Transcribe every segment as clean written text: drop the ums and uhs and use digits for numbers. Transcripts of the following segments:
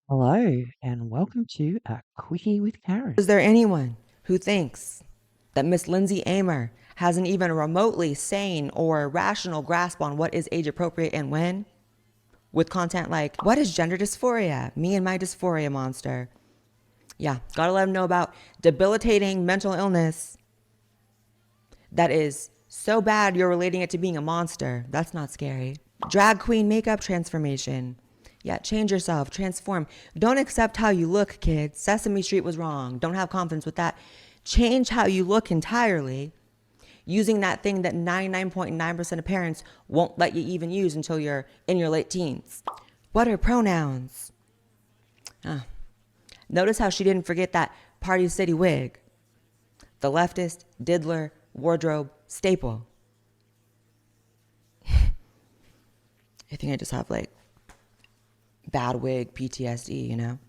Hello, and welcome to a Quickie with Karen. Is there anyone who thinks that Miss Lindsay Amer has an even remotely sane or rational grasp on what is age appropriate and when? With content like, what is gender dysphoria? Me and my dysphoria monster. Yeah, gotta let them know about debilitating mental illness that is so bad you're relating it to being a monster. That's not scary. Drag queen makeup transformation. Yeah, change yourself, transform. Don't accept how you look, kids. Sesame Street was wrong. Don't have confidence with that. Change how you look entirely using that thing that 99.9% of parents won't let you even use until you're in your late teens. What are pronouns? Notice how she didn't forget that Party City wig, the leftist, diddler, wardrobe staple. I think I just have like bad wig PTSD, you know?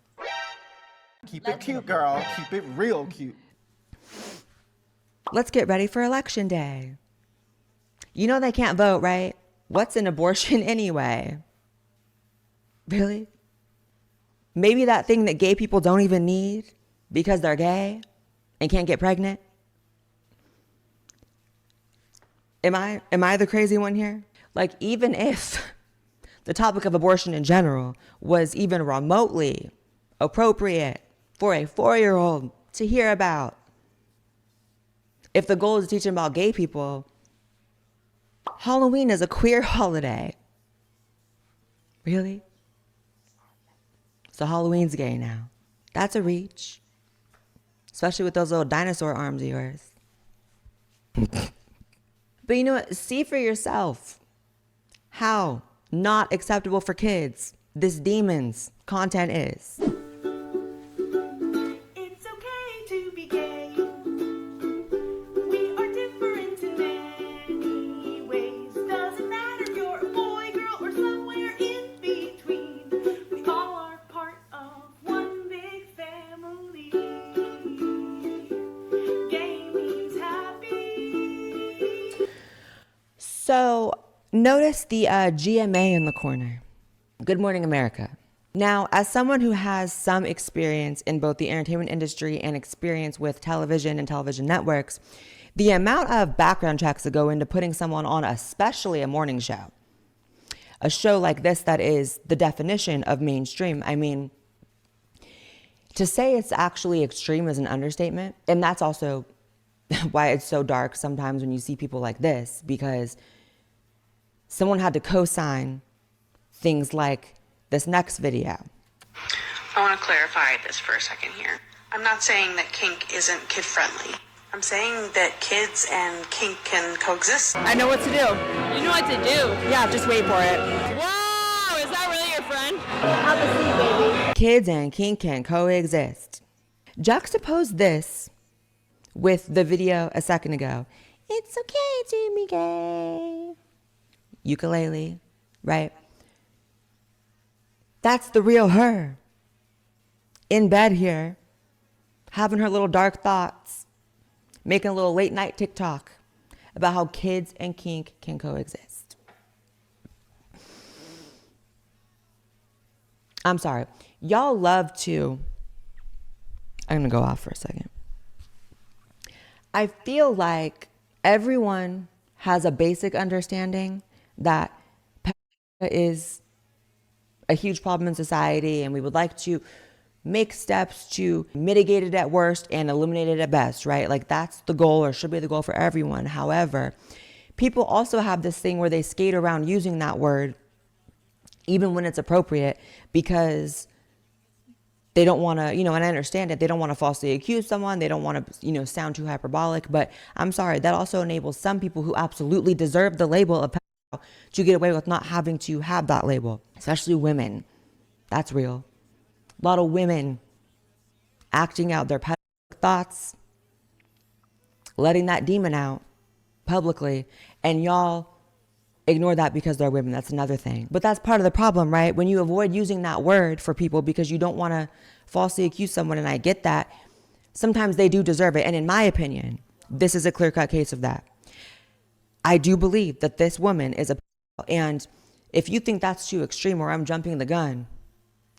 Keep it cute, girl. Keep it real cute. Let's get ready for election day. You know they can't vote, right? What's an abortion anyway? Really? Maybe that thing that gay people don't even need because they're gay and can't get pregnant? Am I the crazy one here? Like, even if the topic of abortion in general was even remotely appropriate for a 4-year-old to hear about, if the goal is to teach them about gay people, Halloween is a queer holiday. Really? So Halloween's gay now. That's a reach. Especially with those little dinosaur arms of yours. But you know what? See for yourself how not acceptable for kids this demon's content is. It's okay to be gay. We are different in many ways. Doesn't matter if you're a boy, girl, or somewhere in between. We all are part of one big family. Gay means happy. So notice the GMA in the corner. Good Morning America. Now, as someone who has some experience in both the entertainment industry and experience with television and television networks, the amount of background checks that go into putting someone on, especially a morning show, a show like this that is the definition of mainstream. I mean, to say it's actually extreme is an understatement. And that's also why it's so dark sometimes when you see people like this, because someone had to co-sign things like this next video. I want to clarify this for a second here. I'm not saying that kink isn't kid-friendly. I'm saying that kids and kink can coexist. I know what to do. You know what to do. Yeah, just wait for it. Whoa, is that really your friend? Have a seat, baby. Kids and kink can coexist. Juxtapose this with the video a second ago. It's okay to be gay. Ukulele, right? That's the real her. In bed here, having her little dark thoughts, making a little late night TikTok about how kids and kink can coexist. I'm sorry. Y'all love to, I'm gonna go off for a second. I feel like everyone has a basic understanding that pedophilia is a huge problem in society, and we would like to make steps to mitigate it at worst and eliminate it at best, right? Like, that's the goal, or should be the goal for everyone. However, people also have this thing where they skate around using that word even when it's appropriate because they don't want to, and I understand it, they don't want to falsely accuse someone, they don't want to, sound too hyperbolic, but I'm sorry, that also enables some people who absolutely deserve the label of pedophile to get away with not having to have that label, especially women. That's real. A lot of women acting out their pedophilic thoughts, letting that demon out publicly, and y'all ignore that because they're women. That's another thing. But that's part of the problem, right? When you avoid using that word for people because you don't want to falsely accuse someone, and I get that, sometimes they do deserve it. And in my opinion, this is a clear-cut case of that. I do believe that this woman is a pedophile, and if you think that's too extreme or I'm jumping the gun,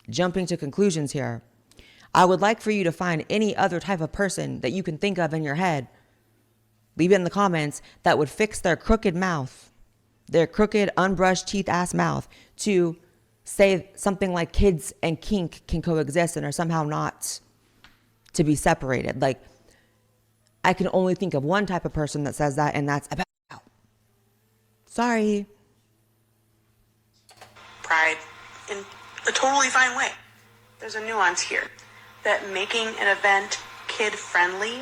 jumping to conclusions here. I would like for you to find any other type of person that you can think of in your head. Leave it in the comments that would fix their crooked mouth, their crooked, unbrushed teeth ass mouth to say something like kids and kink can coexist and are somehow not to be separated. Like, I can only think of one type of person that says that, and that's about. Sorry. Pride in a totally fine way. There's a nuance here that making an event kid-friendly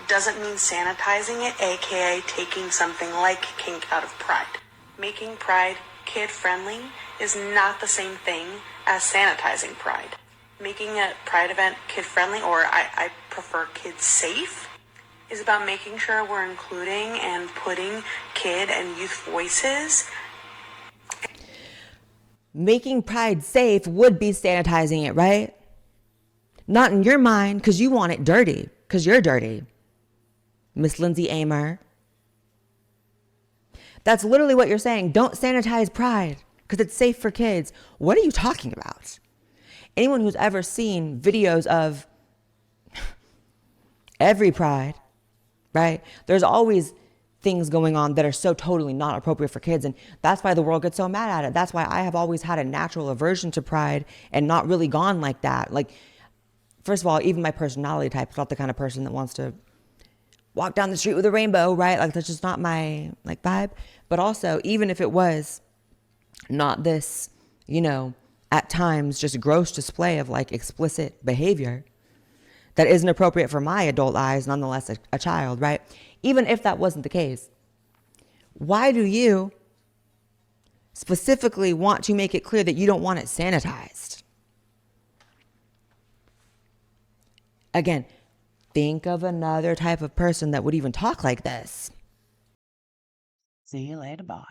doesn't mean sanitizing it, aka taking something like kink out of pride. Making pride kid-friendly is not the same thing as sanitizing pride. Making a pride event kid-friendly, or I prefer kid-safe, is about making sure we're including and putting kid and youth voices. Making pride safe would be sanitizing it, right? Not in your mind, because you want it dirty, because you're dirty. Miss Lindsay Amer. That's literally what you're saying. Don't sanitize pride because it's safe for kids. What are you talking about? Anyone who's ever seen videos of every pride, right? There's always things going on that are so totally not appropriate for kids. And that's why the world gets so mad at it. That's why I have always had a natural aversion to pride and not really gone like that. Like, first of all, even my personality type is not the kind of person that wants to walk down the street with a rainbow, right? Like, that's just not my like vibe. But also, even if it was not this, you know, at times just gross display of like explicit behavior that isn't appropriate for my adult eyes, nonetheless a child, right? Even if that wasn't the case, why do you specifically want to make it clear that you don't want it sanitized? Again, think of another type of person that would even talk like this. See you later. Bye.